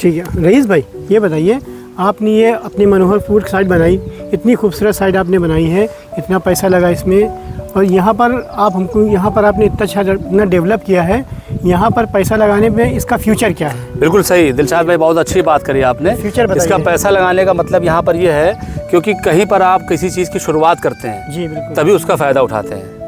ठीक है रईस भाई, ये बताइए आपने ये अपनी मनोहर फूड साइट बनाई, इतनी खूबसूरत साइट आपने बनाई है, इतना पैसा लगा इसमें, और यहाँ पर आप हमको यहाँ पर आपने इतना अच्छा इतना डेवलप किया है, यहाँ पर पैसा लगाने में इसका फ्यूचर क्या है? बिल्कुल सही दिलशाद भाई, बहुत अच्छी बात करी आपने। फ्यूचर बताइए। इसका पैसा लगाने का मतलब यहाँ पर ये है क्योंकि कहीं पर आप किसी चीज़ की शुरुआत करते हैं जी बिल्कुल, तभी उसका फ़ायदा उठाते हैं।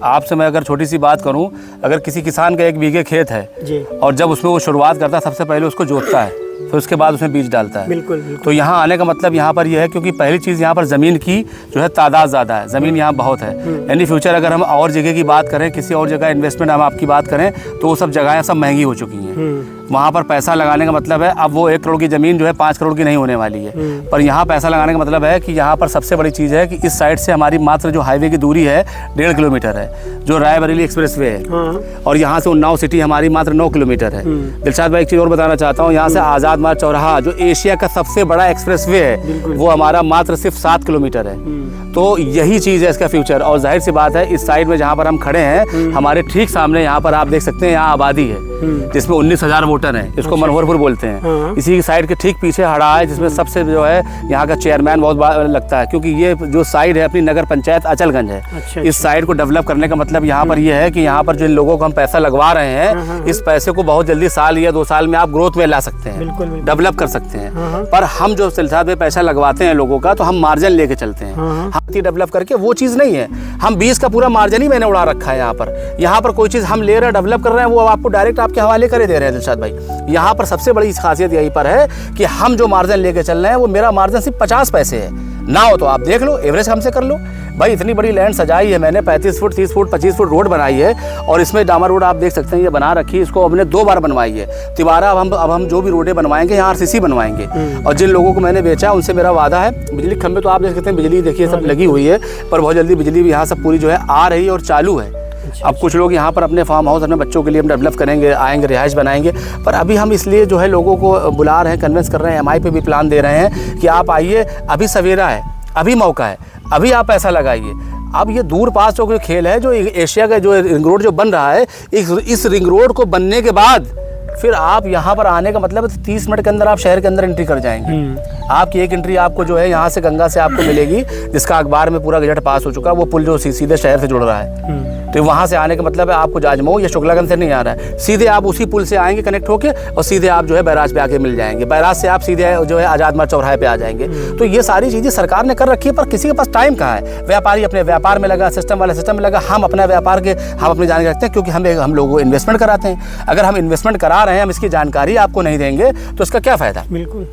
आपसे मैं अगर छोटी सी बात करूं, अगर किसी किसान का 1 बीघे खेत है जी, और जब उसमें वो शुरुआत करता है सबसे पहले उसको जोतता है, फिर उसके बाद उसमें बीज डालता है। बिल्कुल बिल्कुल। तो यहाँ आने का मतलब यहाँ पर यह है क्योंकि पहली चीज़ यहाँ पर ज़मीन की जो है तादाद ज़्यादा है, ज़मीन यहाँ बहुत है। यानी फ्यूचर अगर हम और जगह की बात करें, किसी और जगह इन्वेस्टमेंट हम आपकी बात करें तो वो सब जगहें सब महंगी हो चुकी हैं। वहाँ पर पैसा लगाने का मतलब है अब वो 1 करोड़ की ज़मीन जो है 5 करोड़ की नहीं होने वाली है। पर यहाँ पैसा लगाने का मतलब है कि यहाँ पर सबसे बड़ी चीज़ है कि इस साइड से हमारी मात्र जो हाईवे की दूरी है 1.5 किलोमीटर है, जो रायबरेली एक्सप्रेस वे है, और यहाँ से उन्नाव सिटी हमारी मात्र 9 किलोमीटर है। दिलशाद भाई एक चीज़ और बताना चाहता हूँ, यहाँ से आज़ाद मार्ग चौराहा जो एशिया का सबसे बड़ा एक्सप्रेस वे है वो हमारा मात्र सिर्फ 7 किलोमीटर है। तो यही चीज़ है इसका फ्यूचर। और जाहिर सी बात है इस साइड में जहाँ पर हम खड़े हैं हमारे ठीक सामने यहाँ पर आप देख सकते हैं यहाँ आबादी है जिसमें 19,000 वोटर हैं, इसको मनोहरपुर बोलते हैं। इसी की साइड के ठीक पीछे हड़ा है जिसमें सबसे जो है यहाँ का चेयरमैन बहुत लगता है, क्योंकि ये जो साइड है अपनी नगर पंचायत अचलगंज है। अच्छा, इस साइड को डेवलप करने का मतलब यहाँ पर ये है कि यहाँ पर जिन लोगों को हम पैसा लगवा रहे हैं इस पैसे को बहुत जल्दी साल या 2 साल में आप ग्रोथ में ला सकते हैं, डेवलप कर सकते हैं। पर हम जो सिलसिला में पैसा लगवाते हैं लोगों का तो हम मार्जिन लेके चलते हैं, हाथी डेवलप करके, वो चीज़ नहीं है। हम 20 का पूरा मार्जिन ही मैंने उड़ा रखा है यहाँ पर कोई चीज़ हम ले रहे हैं डेवलप कर रहे हैं वो आपको डायरेक्ट आपके हवाले करे दे रहे हैं। दिलशाद भाई यहाँ पर सबसे बड़ी खासियत यही पर है कि हम जो मार्जिन लेके चल रहे हैं वो मेरा मार्जिन सिर्फ 50 पैसे है, ना हो तो आप देख लो एवरेज हमसे कर लो। भाई इतनी बड़ी लैंड सजाई है मैंने, 35 फुट 30 फुट 25 फुट रोड बनाई है और इसमें डामर रोड आप देख सकते हैं ये बना रखी है, इसको हमने 2 बार बनवाई है। तिबारा अब हम जो भी रोडें बनवाएंगे यहाँ RCC बनवाएंगे। और जिन लोगों को मैंने बेचा उनसे मेरा वादा है, बिजली खंभे तो आप देख सकते हैं, बिजली देखिए सब लगी हुई है, पर बहुत जल्दी बिजली भी यहाँ सब पूरी जो है आ रही है और चालू है। अब कुछ लोग यहाँ पर अपने फार्म हाउस अपने बच्चों के लिए हम डेवलप करेंगे, आएंगे, रिहाइश बनाएंगे। पर अभी हम इसलिए जो है लोगों को बुला रहे हैं, कन्विंस कर रहे हैं, MI पे भी प्लान दे रहे हैं कि आप आइए, अभी सवेरा है, अभी मौका है, अभी आप पैसा लगाइए। अब ये दूर पास जो खेल है, जो एशिया का जो रिंग रोड जो बन रहा है, इस रिंग रोड को बनने के बाद फिर आप यहाँ पर आने का मतलब 30 मिनट के अंदर आप शहर के अंदर एंट्री कर जाएंगे। आपकी एक एंट्री आपको जो है यहाँ से गंगा से आपको मिलेगी, जिसका अखबार में पूरा गजट पास हो चुका है, वो पुल जो सीधे शहर से जुड़ रहा है। तो वहाँ से आने का मतलब है आपको जाजमऊ या शुक्लागंज से नहीं आ रहा है, सीधे आप उसी पुल से आएंगे कनेक्ट होके और सीधे आप जो है बैराज पे आके मिल जाएंगे, बैराज से आप सीधे जो है आज़ाद मार्ग चौराहे पे आ जाएंगे। तो ये सारी चीज़ें सरकार ने कर रखी है, पर किसी के पास टाइम कहाँ है। व्यापारी अपने व्यापार में लगा, सिस्टम वाला सिस्टम में लगा, हम अपना व्यापार के हम अपनी जानकारी रखते हैं क्योंकि हम लोगों को इन्वेस्टमेंट कराते हैं। अगर हम इन्वेस्टमेंट करा रहे हैं, हम इसकी जानकारी आपको नहीं देंगे तो इसका क्या फ़ायदा। बिल्कुल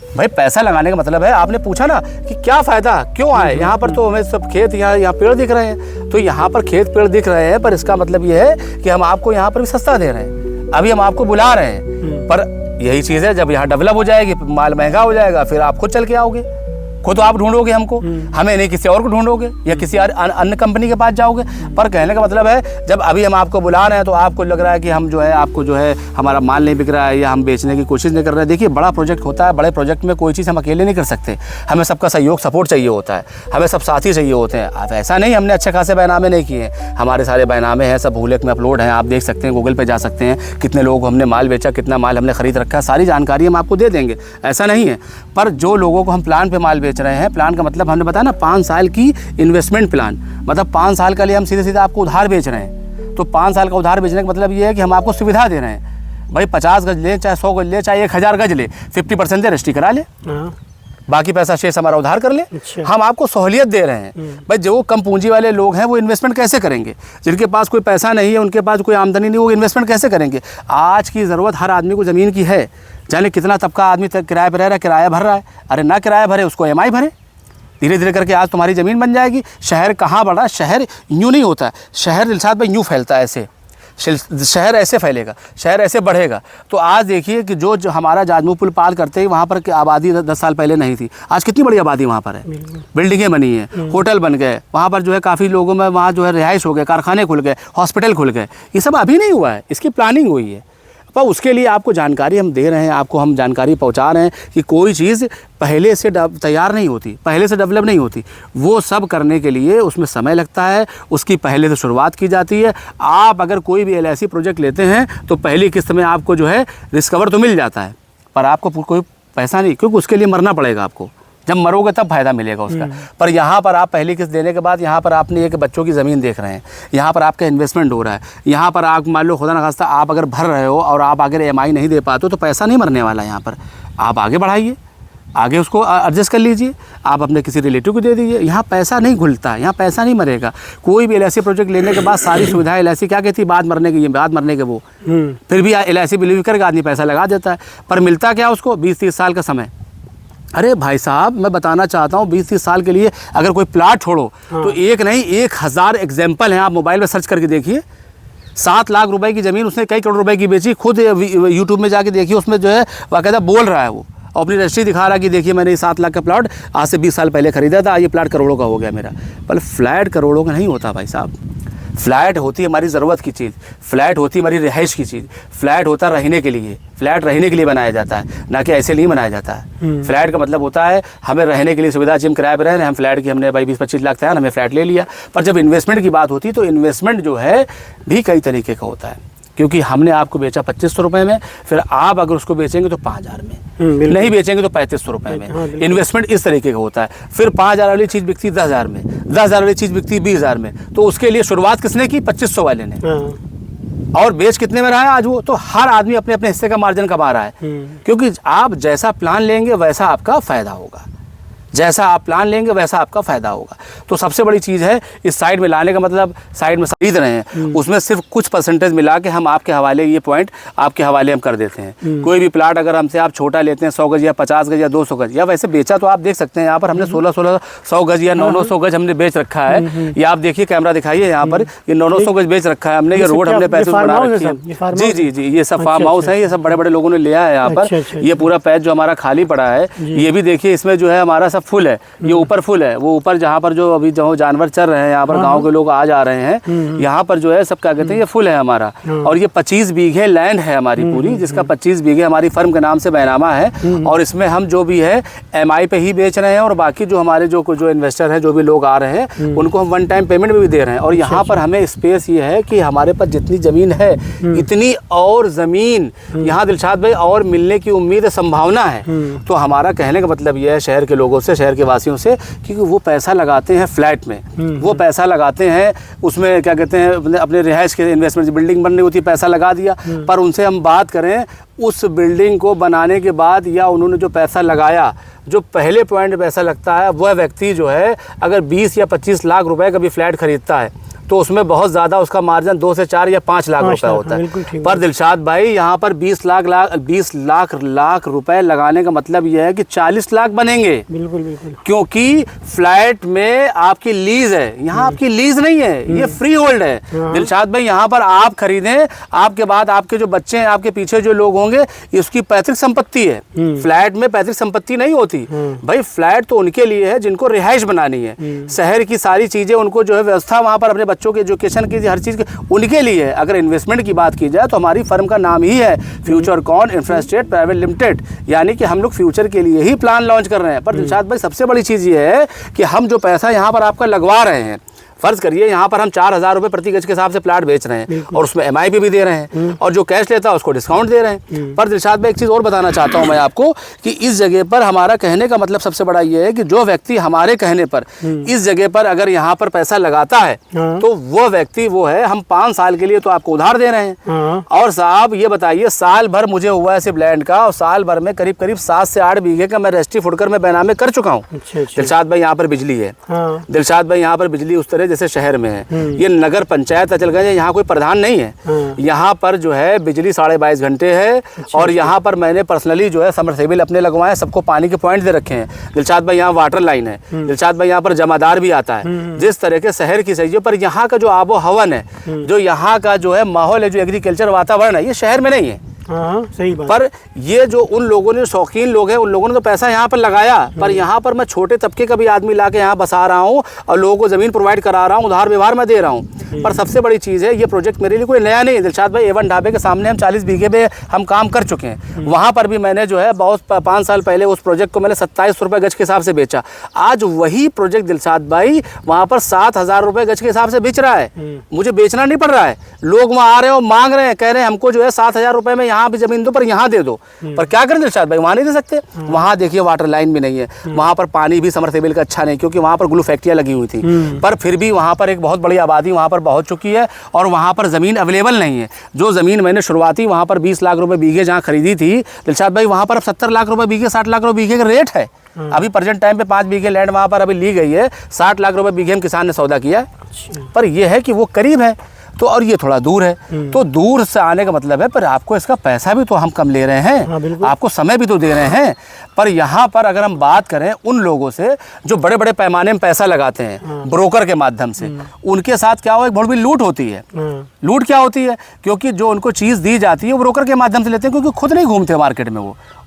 भाई पैसा लगाने का मतलब है, आपने पूछा ना कि क्या फ़ायदा क्यों आए। यहाँ पर तो हमें सब खेत यहाँ पेड़ दिख रहे हैं, तो यहाँ पर खेत पेड़ दिख रहे हैं, पर इसका मतलब ये है कि हम आपको यहाँ पर भी सस्ता दे रहे हैं, अभी हम आपको बुला रहे हैं। पर यही चीज़ है, जब यहाँ डेवलप हो जाएगी, माल महंगा हो जाएगा, फिर आप खुद चल के आओगे, खुद आप ढूंढोगे हमको, हमें नहीं किसी और को ढूंढोगे या किसी अन्य कंपनी के पास जाओगे। पर कहने का मतलब है जब अभी हम आपको बुला रहे हैं तो आपको लग रहा है कि हम जो है आपको जो है हमारा माल नहीं बिक रहा है या हम बेचने की कोशिश नहीं कर रहे हैं। देखिए बड़ा प्रोजेक्ट होता है, बड़े प्रोजेक्ट में कोई चीज़ हम अकेले नहीं कर सकते, हमें सबका सहयोग सपोर्ट चाहिए होता है, हमें सब साथी चाहिए होते हैं। अब ऐसा नहीं हमने अच्छे खासे बैनामे नहीं किए हैं, हमारे सारे बैनामे हैं, सब भूलेख में अपलोड हैं, आप देख सकते हैं, गूगल पर जा सकते हैं, कितने लोगों को हमने माल बेचा, कितना माल हमने खरीद रखा है, सारी जानकारी हम आपको दे देंगे, ऐसा नहीं है। पर जो लोगों को हम प्लान पे माल बेच रहे हैं, प्लान का मतलब हमने बताया ना 5 साल की इन्वेस्टमेंट प्लान, मतलब 5 साल के लिए हम सीधे सीधे आपको उधार बेच रहे हैं। तो 5 साल का उधार बेचने का मतलब ये है कि हम आपको सुविधा दे रहे हैं। भाई 50 गज ले, चाहे 100 गज ले, चाहे 1000 गज ले, 50% से रजिस्ट्री करा ले, बाकी पैसा शेष हमारा उधार कर ले। अच्छा। हम आपको सहूलियत दे रहे हैं। भाई जो कम पूंजी वाले लोग हैं वो इन्वेस्टमेंट कैसे करेंगे, जिनके पास कोई पैसा नहीं है, उनके पास कोई आमदनी नहीं, वो इन्वेस्टमेंट कैसे करेंगे। आज की ज़रूरत हर आदमी को ज़मीन की है, जाने कितना तबका आदमी किराए पर रह रहा है, किराया भर रहा है। अरे ना किराया भरे उसको EMI भरे, धीरे धीरे करके आज तुम्हारी ज़मीन बन जाएगी। शहर कहाँ बढ़ा, शहर यूँ नहीं होता है, शहर दिलशाद भाई यूँ फैलता है, ऐसे शहर ऐसे फैलेगा, शहर ऐसे बढ़ेगा। तो आज देखिए कि जो हमारा जाजमऊ पुल पार करते ही वहाँ पर आबादी 10 साल पहले नहीं थी, आज कितनी बड़ी आबादी वहाँ पर है, बिल्डिंगें बनी हैं, होटल बन गए, वहाँ पर जो है काफ़ी लोगों में वहाँ जो है रिहाइश हो गए, कारखाने खुल गए, हॉस्पिटल खुल गए। ये सब अभी नहीं हुआ है, इसकी प्लानिंग हुई है। पर उसके लिए आपको जानकारी हम दे रहे हैं, आपको हम जानकारी पहुंचा रहे हैं कि कोई चीज़ पहले से तैयार नहीं होती, पहले से डेवलप नहीं होती। वो सब करने के लिए उसमें समय लगता है, उसकी पहले से शुरुआत की जाती है। आप अगर कोई भी LIC प्रोजेक्ट लेते हैं तो पहली किस्त में आपको जो है रिस्कवर तो मिल जाता है, पर आपको कोई पैसा नहीं, क्योंकि उसके लिए मरना पड़ेगा आपको। जब मरोगे तब फायदा मिलेगा उसका। पर यहाँ पर आप पहली किस्त देने के बाद यहाँ पर आपने एक बच्चों की ज़मीन देख रहे हैं, यहाँ पर आपका इन्वेस्टमेंट हो रहा है, यहाँ पर आप मान लो खुदा न खास्ता आप अगर भर रहे हो और आप अगर EMI नहीं दे पाते हो तो पैसा नहीं मरने वाला। यहाँ पर आप आगे बढ़ाइए, आगे उसको एडजस्ट कर लीजिए, आप अपने किसी रिलेटिव को दे दीजिए। यहाँ पैसा नहीं घुलता, यहाँ पैसा नहीं मरेगा। कोई भी LIC प्रोजेक्ट लेने के बाद सारी सुविधाएं LIC क्या कहती है, बाद मरने के, ये बाद मरने के वो, फिर भी LIC बिलीव करके आदमी पैसा लगा देता है। पर मिलता क्या उसको, 20-30 साल का समय। अरे भाई साहब, मैं बताना चाहता हूँ 20-30 साल के लिए अगर कोई प्लाट छोड़ो तो एक नहीं 1000 एग्जाम्पल हैं। आप मोबाइल में सर्च करके देखिए, 7 लाख रुपए की ज़मीन उसने कई करोड़ रुपए की बेची। खुद यूट्यूब में जाके देखिए, उसमें जो है बाकायदा बोल रहा है वो, अपनी रजिस्ट्री दिखा रहा है कि देखिए मैंने ये 7 लाख का प्लाट आज से 20 साल पहले खरीदा था, ये प्लाट करोड़ों का हो गया मेरा। पर फ्लैट करोड़ों का नहीं होता भाई साहब। फ्लैट होती है हमारी ज़रूरत की चीज़, फ्लैट होती है हमारी रिहाइश की चीज़, फ्लैट होता रहने के लिए, फ्लैट रहने के लिए बनाया जाता है, ना कि ऐसे नहीं बनाया जाता है। फ्लैट का मतलब होता है हमें रहने के लिए सुविधा, जिम किराए पर रह रहे हैं हम, फ्लैट की हमने भाई 20-25 लाख था, हमने फ्लैट ले लिया। पर जब इन्वेस्टमेंट की बात होती है तो इन्वेस्टमेंट जो है भी कई तरीके का होता है, क्योंकि हमने आपको बेचा 2500 रुपये में, फिर आप अगर उसको बेचेंगे तो 5000 में, नहीं बेचेंगे तो 3500 रुपये में। इन्वेस्टमेंट इस तरीके का होता है। फिर 5000 वाली चीज़ बिकती 10,000 में, 10,000 वाली चीज़ बिकती 20,000 में। तो उसके लिए शुरुआत किसने की, 2500 वाले ने, और बेच कितने में रहा है आज वो। तो हर आदमी अपने अपने हिस्से का मार्जिन कमा रहा है, क्योंकि आप जैसा प्लान लेंगे वैसा आपका फ़ायदा होगा, जैसा आप प्लान लेंगे वैसा आपका फ़ायदा होगा। तो सबसे बड़ी चीज़ है इस साइड में लाने का मतलब, साइड में खरीद रहे हैं उसमें सिर्फ कुछ परसेंटेज मिला के हम आपके हवाले, ये पॉइंट आपके हवाले हम कर देते हैं। कोई भी प्लाट अगर हमसे आप छोटा लेते हैं 100 गज या 50 गज या 200 गज, या वैसे बेचा तो आप देख सकते हैं यहाँ पर हमने 1600 गज या 900 गज हमने बेच रखा है। ये आप देखिए, कैमरा दिखाइए, यहाँ पर ये 900 गज बेच रखा है हमने। ये रोड हमने पैसे बना रखी है। जी जी जी, ये सब फार्म हाउस है, ये सब बड़े बड़े लोगों ने लिया है यहाँ पर। ये पूरा पैच जो हमारा खाली पड़ा है, ये भी देखिए, इसमें जो है हमारा सब फुल है। ये ऊपर फुल है, वो ऊपर जहाँ पर जो अभी जो जानवर चल रहे हैं, यहाँ पर गांव के लोग आ जा रहे हैं, यहाँ पर जो है सब क्या कहते हैं, ये फुल है हमारा। और ये 25 बीघे लैंड है हमारी पूरी, जिसका 25 बीघे हमारी फर्म के नाम से बैनामा है। और इसमें हम जो भी है EMI पे ही बेच रहे हैं, और बाकी जो हमारे जो इन्वेस्टर हैं, जो भी लोग आ रहे हैं, उनको हम 1 टाइम पेमेंट भी दे रहे हैं। और यहाँ पर हमें स्पेस ये है कि हमारे पास जितनी ज़मीन है इतनी और ज़मीन यहाँ दिलशाद भाई और मिलने की उम्मीद संभावना है। तो हमारा कहने का मतलब ये है शहर के लोगों से, शहर के वासियों से, क्योंकि वो पैसा लगाते हैं फ्लैट में, वो पैसा लगाते हैं उसमें क्या कहते हैं अपने रिहाइश के इन्वेस्टमेंट, बिल्डिंग बननी होती है पैसा लगा दिया। पर उनसे हम बात करें उस बिल्डिंग को बनाने के बाद, या उन्होंने जो पैसा लगाया, जो पहले पॉइंट पैसा लगता है, वह व्यक्ति जो है अगर 20 या 25 लाख रुपए का भी फ्लैट खरीदता है तो उसमें बहुत ज़्यादा उसका मार्जिन 2 से 4 या 5 लाख रुपए होता है। पर दिलशाद भाई यहाँ पर 20 लाख रुपए लगाने का मतलब यह है कि 40 लाख बनेंगे। बिल्कुल बिल्कुल, क्योंकि फ्लैट में आपकी लीज है, यहाँ आपकी लीज नहीं है, ये फ्री होल्ड है। दिलशाद भाई यहाँ पर आप खरीदें, आपके बाद आपके जो बच्चे हैं, आपके पीछे जो लोग होंगे, इसकी पैतृक संपत्ति है। फ्लैट में पैतृक संपत्ति नहीं होती भाई, फ्लैट तो उनके लिए है जिनको रिहाइश बनानी है। शहर की सारी चीज़ें उनको जो है व्यवस्था वहाँ पर अपने बच्चों के एजुकेशन की हर चीज़ उनके लिए है। अगर इन्वेस्टमेंट की बात की जाए तो हमारी फर्म का नाम ही है फ्यूचरकॉन इंफ्रास्टेट प्राइवेट लिमिटेड, यानी कि हम लोग फ्यूचर के लिए ही प्लान लॉन्च कर रहे हैं। पर दिलशाद भाई सबसे बड़ी चीज़ ये है कि हम जो पैसा यहाँ पर आपका लगवा रहे हैं, फर्ज करिए यहाँ पर हम 4000 रुपये प्रति गज के हिसाब से प्लाट बेच रहे हैं और उसमें EMI पे भी दे रहे हैं, और जो कैश लेता है उसको डिस्काउंट दे रहे हैं। पर दिलशाद भाई एक चीज़ और बताना चाहता हूँ मैं आपको कि इस जगह पर हमारा कहने का मतलब सबसे बड़ा ये है कि जो व्यक्ति हमारे कहने पर इस जगह पर अगर यहाँ पर पैसा लगाता है तो वो व्यक्ति वो है, हम 5 साल के लिए तो आपको उधार दे रहे हैं। और साहब ये बताइए, साल भर मुझे हुआ है सिर्फ लैंड का, और साल भर में करीब करीब 7 से 8 बीघे का मैं रजिस्ट्री फुटकर मैं बैनामे कर चुका हूँ। दिलशाद भाई यहाँ पर बिजली है, दिलशाद भाई यहाँ पर बिजली उस तरह जैसे शहर में है, ये नगर पंचायत चल गए, यहाँ कोई प्रधान नहीं है। यहाँ पर जो है बिजली 22.5 घंटे है। और यहाँ पर मैंने पर्सनली जो है समरसेबिल अपने लगवाए, सबको पानी के पॉइंट दे रखे हैं। दिलशाद भाई यहाँ वाटर लाइन है, दिलशाद भाई यहाँ पर जमादार भी आता है। जिस तरह के शहर की सही, पर यहाँ का जो आबो हवन है, जो यहाँ का जो है माहौल है, जो एग्रीकल्चर वातावरण है, ये शहर में नहीं है। सही बात। पर ये जो उन लोगों ने, शौकीन लोग हैं, उन लोगों ने तो पैसा यहाँ पर लगाया, पर यहाँ पर मैं छोटे तबके का भी आदमी ला के यहाँ बसा रहा हूँ और लोगों को ज़मीन प्रोवाइड करा रहा हूँ, उधार व्यवहार में दे रहा हूँ। पर सबसे बड़ी चीज़ है, ये प्रोजेक्ट मेरे लिए कोई नया नहीं है। दिलशाद भाई A1 ढाबे के सामने हम 40 बीघे में हम काम कर चुके हैं। वहाँ पर भी मैंने जो है बहुत 5 साल पहले उस प्रोजेक्ट को मैंने 27 रुपये गज के हिसाब से बेचा। आज वही प्रोजेक्ट दिलशाद भाई वहाँ पर 7000 रुपये गज के हिसाब से बेच रहा है। मुझे बेचना नहीं पड़ रहा है, लोग वहाँ आ रहे हैं और मांग रहे हैं, कह रहे हैं हमको जो है 7000 रुपये में यहाँ भी जमीन दो पर यहाँ दे दो, पर क्या करें दिलशाद भाई, वहाँ नहीं दे सकते। वहाँ देखिए वाटर लाइन भी नहीं है, वहाँ पर पानी भी समरसेबल का अच्छा नहीं, क्योंकि वहाँ पर ग्लू फैक्ट्रियाँ लगी हुई थी। पर फिर भी वहाँ पर एक बहुत बड़ी आबादी वहाँ पर पहुँच चुकी है और वहाँ पर ज़मीन अवेलेबल नहीं है। जो ज़मीन मैंने शुरुआती वहाँ पर 20 लाख रुपए बीघे जहाँ खरीदी थी दिलशाद भाई, वहाँ पर अब 70 लाख रुपए बीघे, 60 लाख रुपए बीघे का रेट है। अभी प्रेजेंट टाइम पे 5 बीघे लैंड वहाँ पर अभी ली गई है, 60 लाख रुपए बीघे में किसान ने सौदा किया है। पर यह है कि वो करीब है तो, और ये थोड़ा दूर है, तो दूर से आने का मतलब है पर आपको इसका पैसा भी तो हम कम ले रहे हैं। हाँ, आपको समय भी तो दे रहे हैं। पर यहाँ पर अगर हम बात करें उन लोगों से जो बड़े बड़े पैमाने में पैसा लगाते हैं ब्रोकर के माध्यम से, उनके साथ क्या हो, एक बहुत बड़ी लूट होती है। लूट क्या होती है, क्योंकि जो उनको चीज़ दी जाती है वो ब्रोकर के माध्यम से लेते हैं, क्योंकि खुद नहीं घूमते मार्केट में।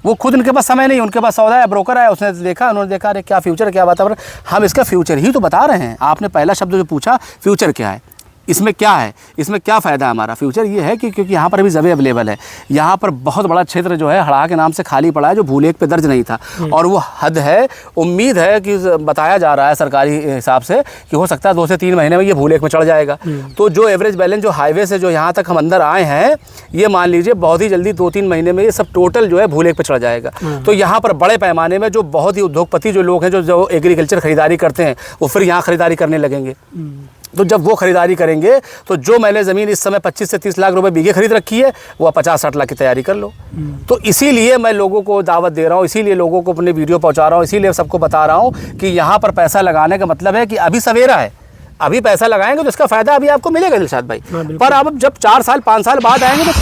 वो खुद, उनके पास समय नहीं, उनके पास सौदा है, ब्रोकर आया, उसने देखा, उन्होंने देखा अरे क्या फ्यूचर, क्या वातावरण। हम इसका फ्यूचर ही तो बता रहे हैं। आपने पहला शब्द जो पूछा फ्यूचर क्या है, इसमें क्या है, इसमें क्या फ़ायदा है हमारा। फ्यूचर ये है कि क्योंकि यहाँ पर अभी ज़मीन अवेलेबल है, यहाँ पर बहुत बड़ा क्षेत्र जो है हड़ाह के नाम से खाली पड़ा है, जो भूलेख पे दर्ज नहीं था, और वो हद है। उम्मीद है कि बताया जा रहा है सरकारी हिसाब से कि हो सकता है 2 से 3 महीने में ये भूलेख में चढ़ जाएगा। तो जो एवरेज बैलेंस जो हाईवे से जो यहाँ तक हम अंदर आए हैं, ये मान लीजिए बहुत ही जल्दी 2-3 महीने में ये सब टोटल जो है भूलेख पे चढ़ जाएगा। तो यहाँ पर बड़े पैमाने में जो बहुत ही उद्योगपति जो लोग हैं, जो एग्रीकल्चर खरीदारी करते हैं, वो फिर यहाँ खरीदारी करने लगेंगे। तो जब वो खरीदारी करेंगे तो जो मैंने ज़मीन इस समय 25 से 30 लाख रुपए बीघे खरीद रखी है, वो 50-60 लाख की तैयारी कर लो। तो इसीलिए मैं लोगों को दावत दे रहा हूँ, इसीलिए लोगों को अपने वीडियो पहुँचा रहा हूँ, इसीलिए सबको बता रहा हूँ कि यहाँ पर पैसा लगाने का मतलब है कि अभी सवेरा है, अभी पैसा लगाएंगे तो इसका फ़ायदा अभी आपको मिलेगा दिलशाद भाई। पर अब जब 4 साल 5 साल बाद आएंगे तो